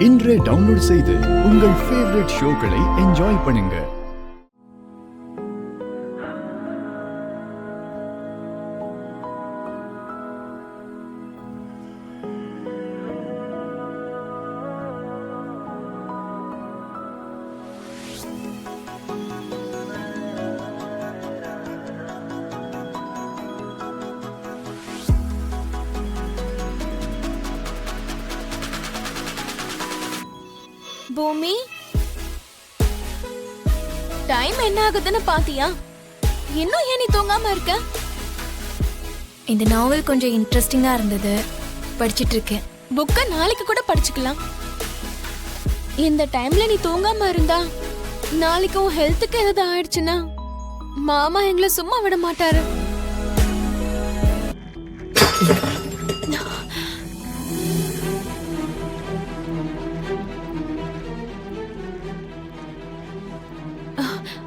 இன்றே டவுன்லோட் செய்து உங்கள் ஃபேவரட் ஷோக்களை என்ஜாய் பண்ணுங்க. பூமி, டைம் என்ன ஆகுதுன்னு பாத்தியா? இன்னும் ஏன் நீ தூங்காம இருக்க? இந்த நாவல் கொஞ்சம் இன்ட்ரெஸ்டிங்கா இருந்தது, படிச்சிட்டு இருக்கேன். புக்க நாளைக்கு கூட படிச்சுக்கலாம். இந்த டைம்ல நீ தூங்காம இருந்தா நாளைக்கு உன் ஹெல்த்துக்கு ஏதாவது ஆயிடுச்சுன்னா மாமா எங்களை சும்மா விட மாட்டாரு.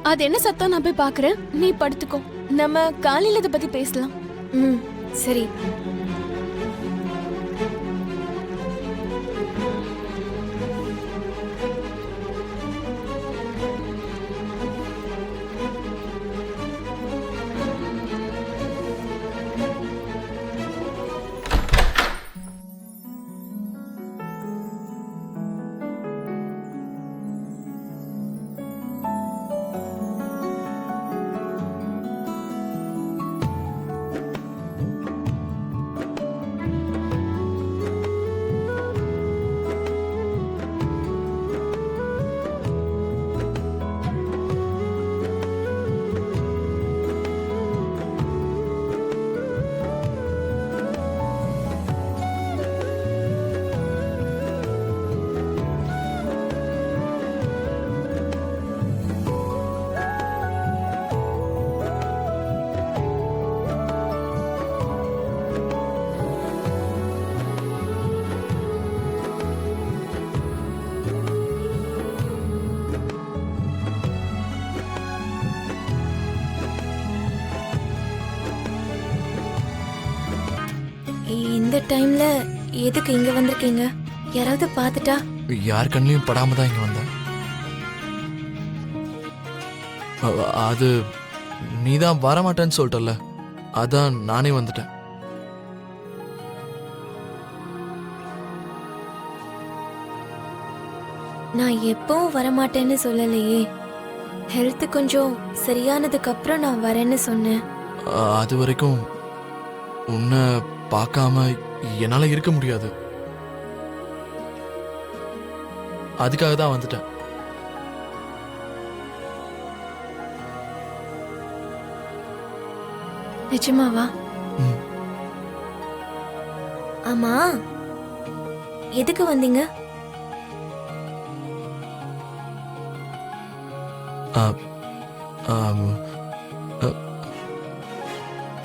அது என்ன சத்தம்? நான் போய் பாக்குறேன், நீ படுத்துக்கோ. நம்ம காலையில இதை பத்தி பேசலாம். சரி. இந்த டைம்ல எதுக்கு இங்க வந்திருக்கீங்க? யாராவது பார்த்துட்டா? யார் கண்ணிலையும் படாம தான் இங்க வந்தேன். அது நீதான் வரமாட்டேன்னு சொல்லிட்டல, அதான் நானே வந்துட்டேன். நான் எப்பவும் வரமாட்டேன்னு சொல்லலையே. ஹெல்த் கொஞ்சம் சரியானதுக்கு அப்புறம் நான் வரேன்னு சொன்னேன். அது வரைக்கும் உன்னை பார்க்காம என்னால இருக்க முடியாது. அதுக்காக தான் வந்துட்டேன். நிஜமாவா? ஆமா, எதுக்கு வந்தீங்க?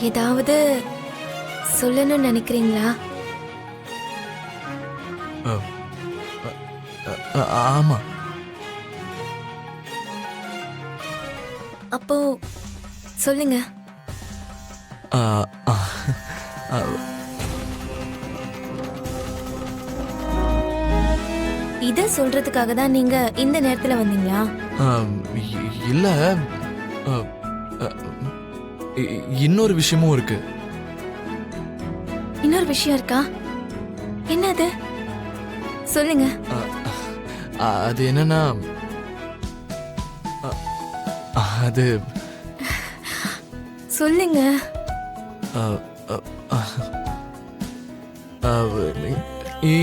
ஏதாவது சொல்லணும்னு நினைக்கிறீங்களா? ஆமா. அப்போ சொல்லுங்க. இத சொல்றதுக்காக தான் நீங்க இந்த நேரத்துல வந்தீங்களா? இல்ல, இன்னொரு விஷயமும் இருக்கு. இன்னொரு விஷயம் இருக்கா? என்னது? சொல்லுங்க. அது என்னன்னா, அது சொல்லுங்க.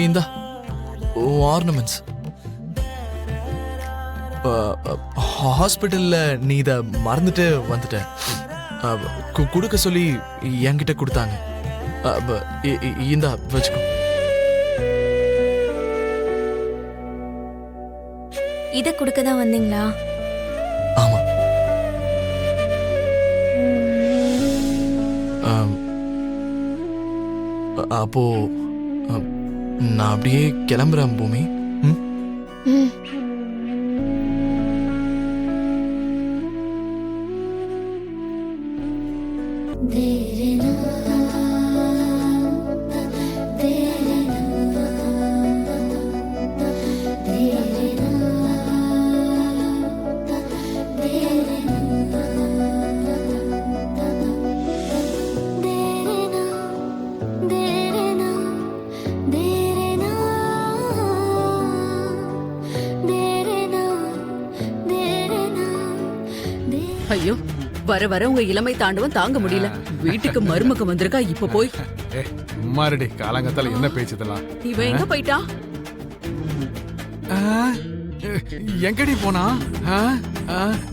இந்த ஆர்னமெண்ட்ஸ் ஹாஸ்பிட்டல்ல நீ இத மறந்துட்டு வந்துட்ட. கொடுக்க சொல்லி என்கிட்ட கொடுத்தாங்க. இந்த வச்சுக்கோ. இத கொடுக்க தான் வந்தீங்களா? ஆமா. அப்போ நான் அப்படியே கிளம்புறேன் பூமி. ஐயோ, வர வர உங்க இளமை தாண்டவம் தாங்க முடியல. வீட்டுக்கு மருமக வந்திருக்கா, இப்ப போய் மாரடி காலங்கத்தால என்ன பேச்சுதெல்லாம். இவன் எங்க போயிட்டா? எங்கடி போனா?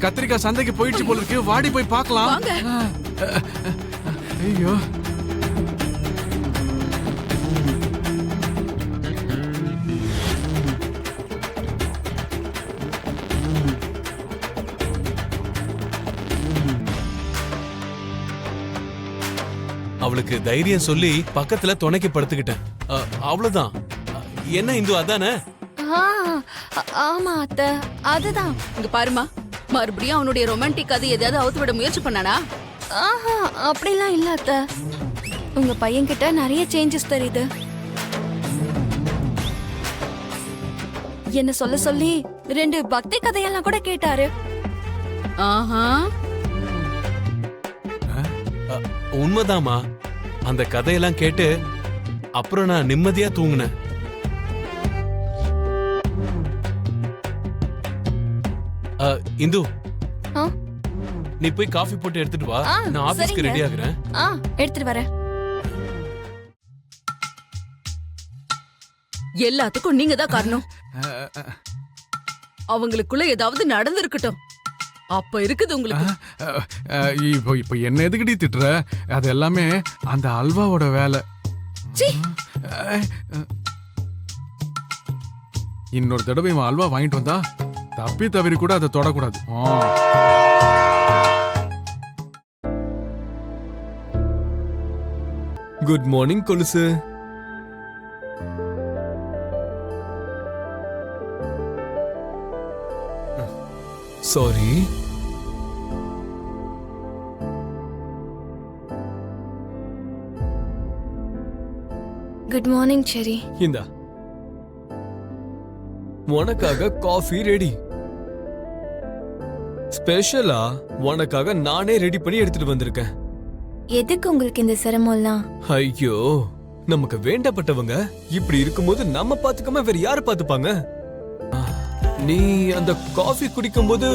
கத்திரிக்காய் சந்தைக்கு போயிடுச்சு போல இருக்கு. வாடி போய் பார்க்கலாம். வாங்க. ஐயோ, அவளுக்கு தைரியம் சொல்லி பக்கத்துல துணைக்கு படுத்துக்கிட்டேன். அவ்வளவுதான். என்ன இந்து அதானே? ஆமா அத்தை, அதுதான். இங்க பாருமா, மறுபடியும் அவனுடைய ரொமான்டிக் கதை எதையாவது அவுத்து விட முயற்சி பண்ணானா? ஆஹா, அப்படிலாம் இல்ல அத்தை. உங்க பையன்கிட்ட நிறைய சேஞ்சஸ் தெரியுது. என்ன சொல்ல சொல்லி 2 பக்தி கதையெல்லாம் கூட கேட்டாரு. ஆஹா, உண்மைதாமா. அந்த கதையெல்லாம் கேட்டு அப்புறம் நான் நிம்மதியா தூங்குனேன். இந்து, ஆ? நீ போய் காஃபி போட்டு எடுத்துட்டு வா. ஆ, நான் ஆபீஸ்க்கு சரிங்க. ரெடி ஆகுறேன். எடுத்துட்டு வரேன். எல்லாத்துக்கும் நீங்க தான் காரணம். அவங்களுக்குள்ள ஏதாவது நடந்திருக்கட்டும். அப்ப இருக்குது உங்களுக்கு. இப்போ என்ன எதுக்கடி திட்டுற? அது எல்லாமே அந்த அல்வாவோட வேலை. சீ. இன்னொரு தடவை இவன் அல்வா வாங்கிட்டு வந்தா தப்பி தவறி கூட அதை தொடக்கூடாது. குட் மார்னிங் கொலுசு. சாரி. குட் மார்னிங் செரி. இந்தா, உனக்காக காஃபி ரெடி. ஸ்பெஷலா உனக்காக நானே ரெடி பண்ணி எடுத்துட்டு வந்திருக்கேன். எதுக்கு உங்களுக்கு இந்த சிரமம்லாம்? ஐயோ, நமக்கு வேண்டப்பட்டவங்க இப்படி இருக்கும்போது நம்ம பாத்துக்காம வேற யாரு பாத்துப்பாங்க? நீ அந்த காஃபி குடிக்கும்போது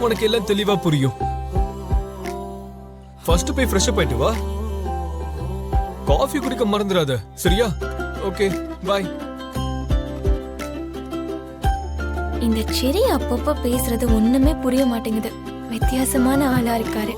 உனக்கு எல்லாம் தெளிவா புரியும். ஃபர்ஸ்ட் போய் ஃப்ரெஷ் அப் ஆயிட்டு வா. காஃபி குடிக்க மறந்துடாத, சரியா? Okay, bye. இந்த செரி அப்பப்ப பேசுறது ஒண்ணுமே புரிய மாட்டேங்குது. வித்தியாசமான ஆளா இருக்காரு.